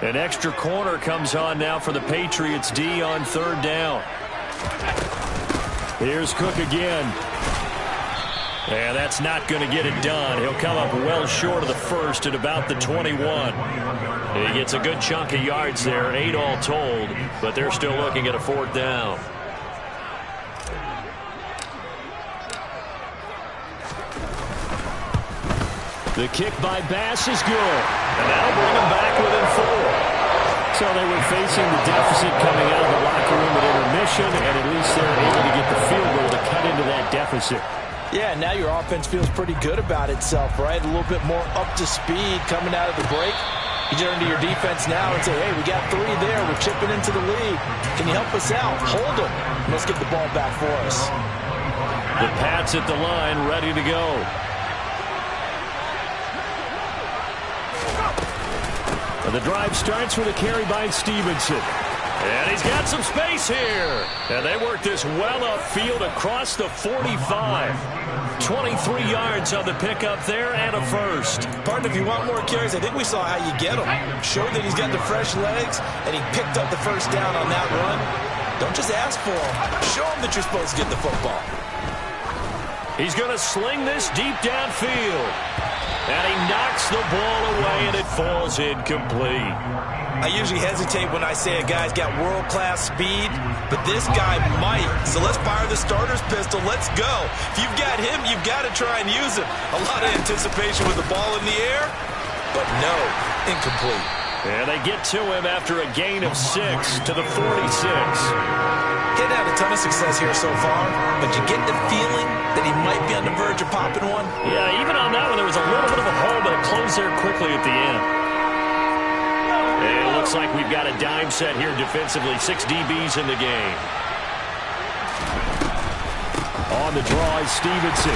An extra corner comes on now for the Patriots D on 3rd down. Here's Cook again. And that's not going to get it done. He'll come up well short of the first at about the 21. He gets a good chunk of yards there, 8 all told, but they're still looking at a 4th down. The kick by Bass is good, and that'll bring them back within 4. So they were facing the deficit coming out of the locker room at intermission, and at least they're able to get the field goal to cut into that deficit. Yeah, now your offense feels pretty good about itself, right? A little bit more up to speed coming out of the break. You turn to your defense now and say, hey, we got 3 there. We're chipping into the lead. Can you help us out? Hold them. Let's get the ball back for us. The Pats at the line, ready to go. And the drive starts with a carry by Stevenson. And he's got some space here. And they work this well upfield across the 45. 23 yards on the pickup there and a first. Partner, if you want more carries, I think we saw how you get them. Showed that he's got the fresh legs, and he picked up the first down on that run. Don't just ask for him. Show him that you're supposed to get the football. He's going to sling this deep downfield. And he knocks the ball away, and it falls incomplete. I usually hesitate when I say a guy's got world-class speed, but this guy might. So let's fire the starter's pistol. Let's go. If you've got him, you've got to try and use him. A lot of anticipation with the ball in the air, but no, incomplete. And they get to him after a gain of 6 to the 46. He's had a ton of success here so far, but you get the feeling that he might be on the verge of popping one. Yeah, even on that one, there was a little bit of a hole, but it closed there quickly at the end. And it looks like we've got a dime set here defensively. 6 DBs in the game. On the draw is Stevenson.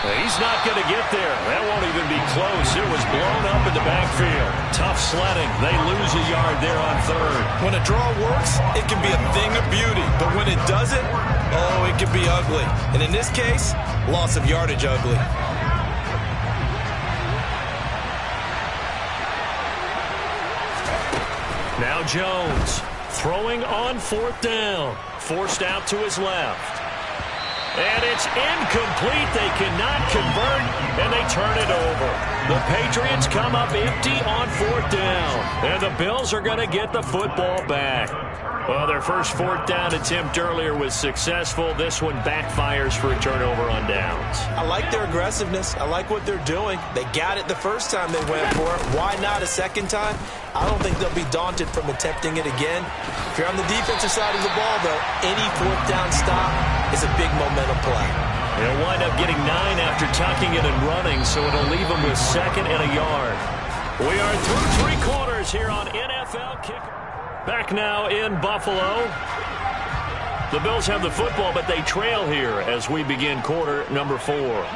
He's not going to get there. That won't even be close. It was blown up in the backfield. Tough sledding. They lose a yard there on 3rd. When a draw works, it can be a thing of beauty. But when it doesn't, oh, it can be ugly. And in this case, loss of yardage ugly. Now Jones throwing on 4th down. Forced out to his left. And it's incomplete. They cannot convert, and they turn it over. The Patriots come up empty on 4th down, and the Bills are going to get the football back. Well, their first 4th down attempt earlier was successful. This one backfires for a turnover on downs. I like their aggressiveness. I like what they're doing. They got it the first time they went for it. Why not a second time? I don't think they'll be daunted from attempting it again. If you're on the defensive side of the ball, though, any 4th down stop is a big momentum play. He'll wind up getting 9 after tucking it and running, so it'll leave him with 2nd and a yard. We are through 3 quarters here on NFL Kick. Back now in Buffalo. The Bills have the football, but they trail here as we begin quarter number 4.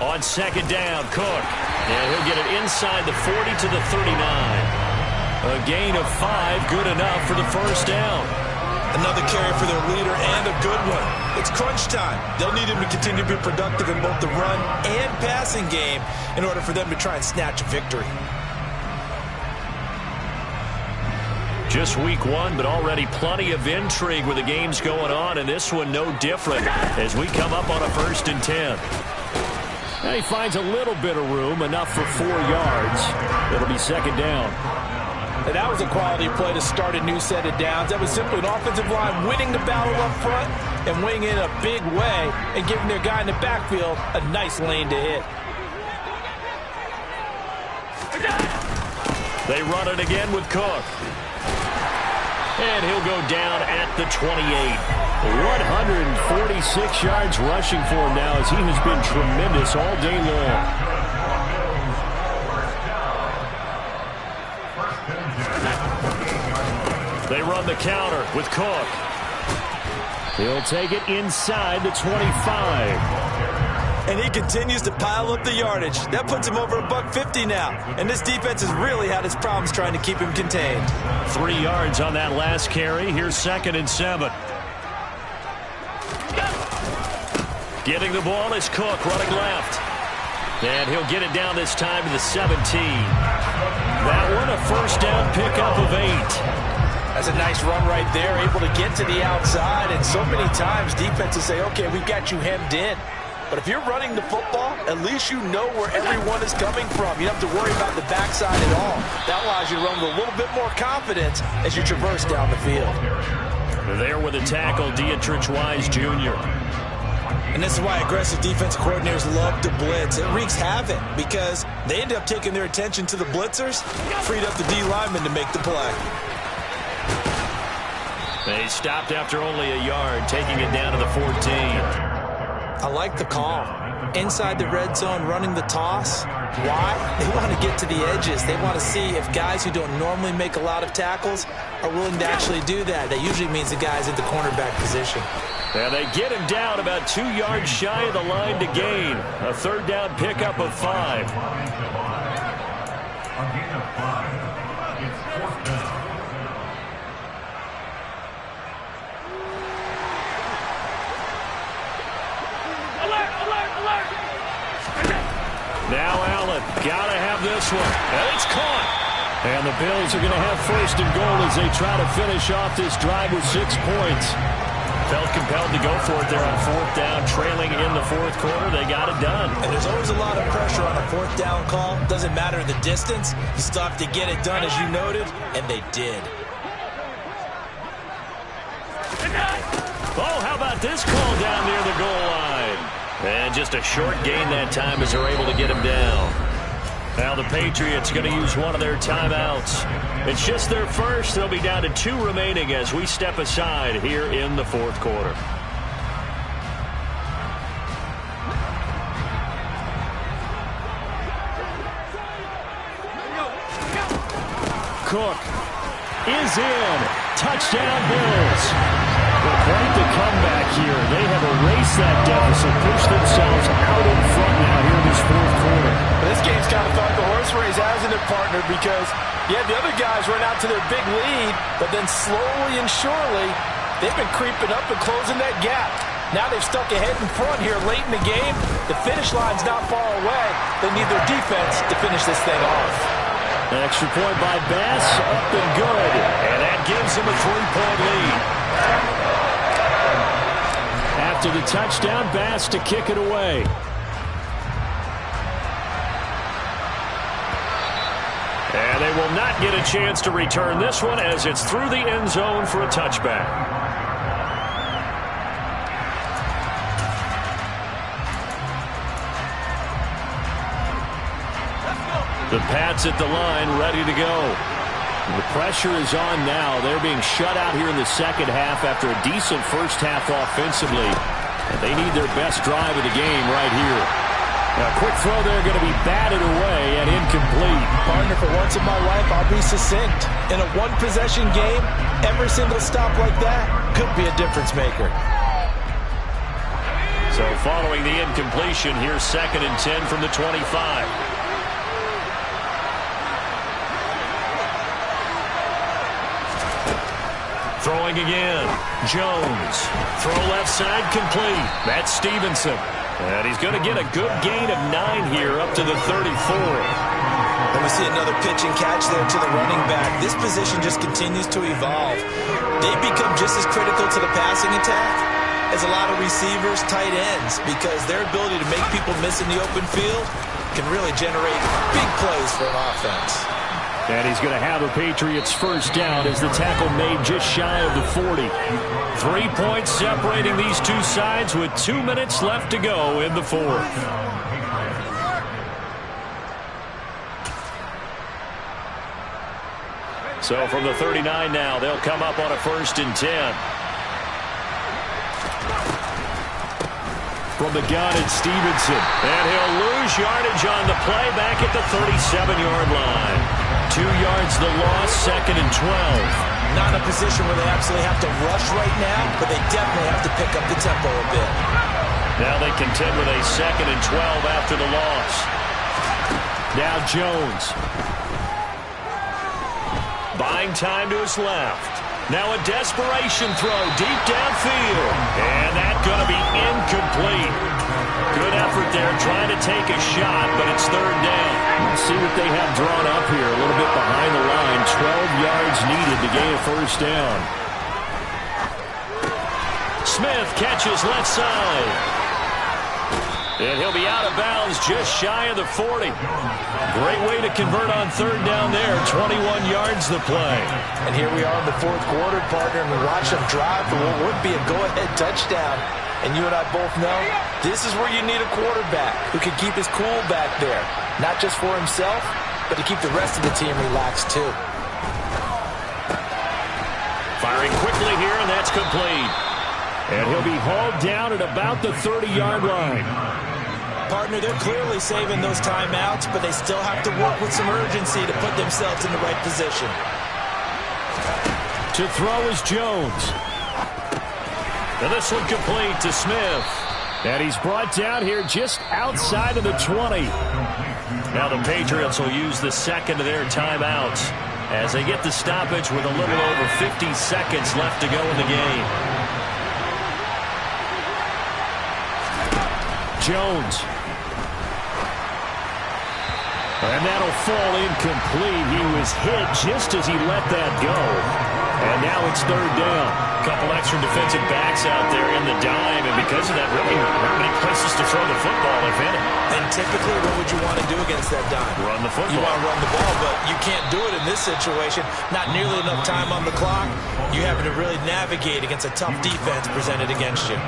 On 2nd down, Cook. And he'll get it inside the 40 to the 39. A gain of 5, good enough for the first down. Another carry for their leader and a good one. It's crunch time. They'll need him to continue to be productive in both the run and passing game in order for them to try and snatch a victory. Just week 1, but already plenty of intrigue with the games going on, and this one no different as we come up on a 1st and 10. Now he finds a little bit of room, enough for 4 yards. It'll be 2nd down. And that was a quality play to start a new set of downs. That was simply an offensive line winning the battle up front and winning in a big way and giving their guy in the backfield a nice lane to hit. They run it again with Cook. And he'll go down at the 28. 146 yards rushing for him now as he has been tremendous all day long. They run the counter with Cook. He'll take it inside the 25. And he continues to pile up the yardage. That puts him over $150 now. And this defense has really had its problems trying to keep him contained. 3 yards on that last carry. Here's 2nd and 7. Getting the ball is Cook running left. And he'll get it down this time to the 17. That one a first down pickup of 8. That's a nice run right there, able to get to the outside. And so many times defenses say, okay, we've got you hemmed in. But if you're running the football, at least you know where everyone is coming from. You don't have to worry about the backside at all. That allows you to run with a little bit more confidence as you traverse down the field. There with a tackle, Dietrich Wise Jr. And this is why aggressive defensive coordinators love to blitz. It wreaks havoc because they end up taking their attention to the blitzers, freed up the D lineman to make the play. They stopped after only a yard, taking it down to the 14. I like the call. Inside the red zone, running the toss. Why? They want to get to the edges. They want to see if guys who don't normally make a lot of tackles are willing to actually do that. That usually means the guy's in the cornerback position. And they get him down about 2 yards shy of the line to gain. A third down pickup of 5. A gain of 5. It's fourth down. Now Allen, gotta have this one. And it's caught. And the Bills are going to have first and goal as they try to finish off this drive with 6 points. Felt compelled to go for it there on fourth down, trailing in the fourth quarter. They got it done. And there's always a lot of pressure on a fourth down call. Doesn't matter the distance. You still have to get it done, as you noted, and they did. Oh, how about this call down near the goal line? And just a short gain that time as they're able to get him down. Now the Patriots going to use one of their timeouts. It's just their first. They'll be down to 2 remaining as we step aside here in the fourth quarter. Cook is in. Touchdown Bills. Well, quite the comeback here. They have erased that deficit, pushed themselves out in front now here in this fourth quarter. This game's kind of felt like a horse race, hasn't it, partner? Because, yeah, the other guys run out to their big lead, but then slowly and surely, they've been creeping up and closing that gap. Now they've stuck ahead in front here late in the game. The finish line's not far away. They need their defense to finish this thing off. An extra point by Bass, up and good. And that gives them a 3-point lead. After the touchdown, Bass to kick it away. And they will not get a chance to return this one as it's through the end zone for a touchback. The Pats at the line, ready to go. The pressure is on now. They're being shut out here in the second half after a decent first half offensively. And they need their best drive of the game right here. A quick throw there going to be batted away and incomplete. Partner, for once in my life, I'll be succinct. In a one-possession game, every single stop like that could be a difference maker. So following the incompletion, here's 2nd and 10 from the 25. Throwing again. Jones. Throw left side complete. That's Stevenson. And he's going to get a good gain of 9 here up to the 34. And we see another pitch and catch there to the running back. This position just continues to evolve. They've become just as critical to the passing attack as a lot of receivers, tight ends, because their ability to make people miss in the open field can really generate big plays for an offense. And he's going to have a Patriots first down as the tackle made just shy of the 40. 3 points separating these two sides with 2 minutes left to go in the fourth. So from the 39 now, they'll come up on a 1st and 10. From the gun, it's Stevenson. And he'll lose yardage on the play back at the 37-yard line. 2 yards the loss, 2nd and 12. Not a position where they absolutely have to rush right now, but they definitely have to pick up the tempo a bit. Now they contend with a 2nd and 12 after the loss. Now Jones. Buying time to his left. Now a desperation throw deep downfield. And that's going to be incomplete. Good effort there, trying to take a shot, but it's third down. Let's see what they have drawn up here. A little bit behind the line. 12 yards needed to gain a first down. Smith catches left side. And he'll be out of bounds just shy of the 40. Great way to convert on third down there. 21 yards the play. And here we are in the fourth quarter, partner, and we watch them drive for what would be a go-ahead touchdown. And you and I both know this is where you need a quarterback who can keep his cool back there. Not just for himself, but to keep the rest of the team relaxed too. Firing quickly here, and that's complete. And he'll be hauled down at about the 30-yard line. Partner, they're clearly saving those timeouts, but they still have to work with some urgency to put themselves in the right position. To throw is Jones. And this one complete to Smith. And he's brought down here just outside of the 20. Now the Patriots will use the second of their timeouts as they get the stoppage with a little over 50 seconds left to go in the game. Jones. And that'll fall incomplete. He was hit just as he let that go. And now it's third down. A couple extra defensive backs out there in the dime, and because of that, really not many places to throw the football, if any. And typically, what would you want to do against that dime? Run the football. You want to run the ball, but you can't do it in this situation. Not nearly enough time on the clock. You having to really navigate against a tough defense presented against you.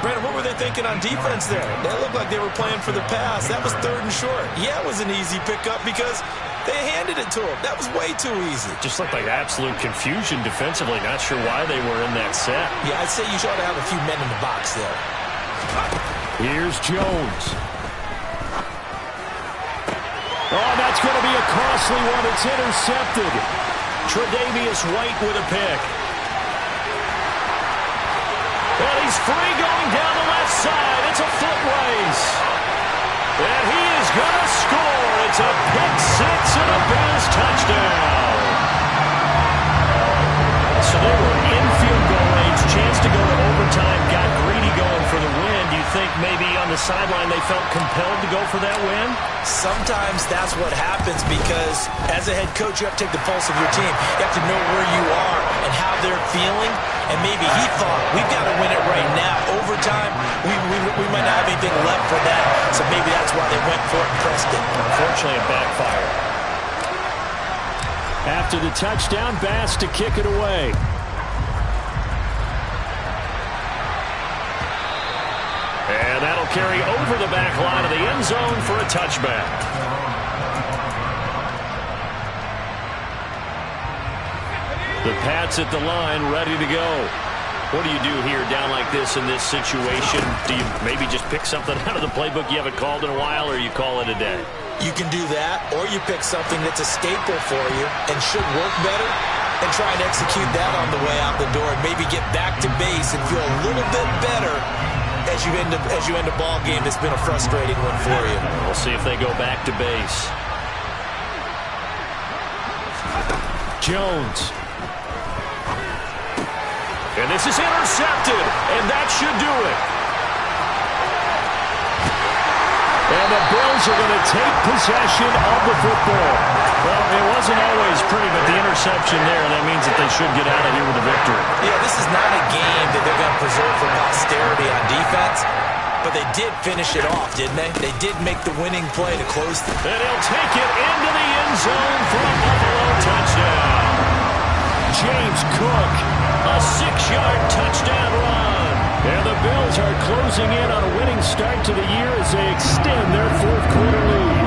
Brandon, what were they thinking on defense there? That looked like they were playing for the pass. That was third and short. Yeah, it was an easy pickup because they handed it to him. That was way too easy. Just looked like absolute confusion defensively. Not sure why they were in that set. Yeah, I'd say you ought to have a few men in the box there. Here's Jones. Oh, that's going to be a costly one. It's intercepted. Tre'Davious White with a pick. And he's free going down the left side. It's a foot race. And he is going to score. It's a pick six and a Bills touchdown. So they were in field goal range. Chance to go to overtime. Got greedy going for the win. Do you think maybe on the sideline they felt compelled to go for that win? Sometimes that's what happens because as a head coach, you have to take the pulse of your team. You have to know where you are and how they're feeling. And maybe he thought, we've got to win it right now. Overtime, we might not have anything left for that. So maybe that's why they went for it and pressed it. Unfortunately, it backfired. After the touchdown, Bass to kick it away. And that'll carry over the back line of the end zone for a touchback. The Pats at the line, ready to go. What do you do here down like this in this situation? Do you maybe just pick something out of the playbook you haven't called in a while, or you call it a day? You can do that, or you pick something that's a staple for you and should work better and try and execute that on the way out the door and maybe get back to base and feel a little bit better as you end a ball game that's been a frustrating one for you. We'll see if they go back to base. Jones. And this is intercepted, and that should do it. And the Bills are going to take possession of the football. Well, it wasn't always pretty, but the interception there, that means that they should get out of here with a victory. Yeah, this is not a game that they're going to preserve for posterity on defense, but they did finish it off, didn't they? They did make the winning play to close the... And he'll take it into the end zone for a Buffalo touchdown. James Cook. A 6-yard touchdown run. And the Bills are closing in on a winning start to the year as they extend their fourth quarter lead.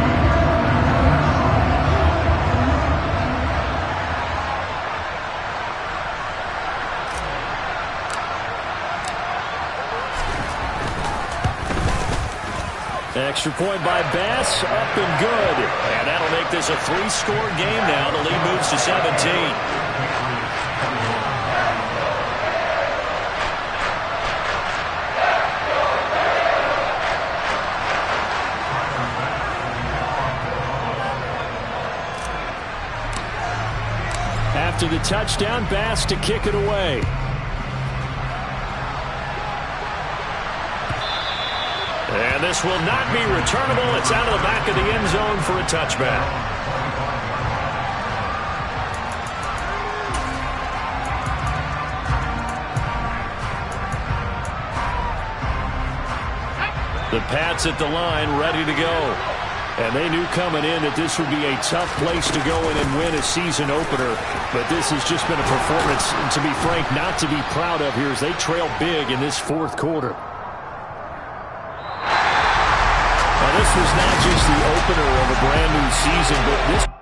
Extra point by Bass, up and good. And that'll make this a 3-score game now. The lead moves to 17. After the touchdown, Bass to kick it away. And this pass will not be returnable. It's out of the back of the end zone for a touchback. The Pats at the line, ready to go. And they knew coming in that this would be a tough place to go in and win a season opener. But this has just been a performance, and to be frank, not to be proud of here as they trail big in this fourth quarter. Now, this was not just the opener of a brand new season, but this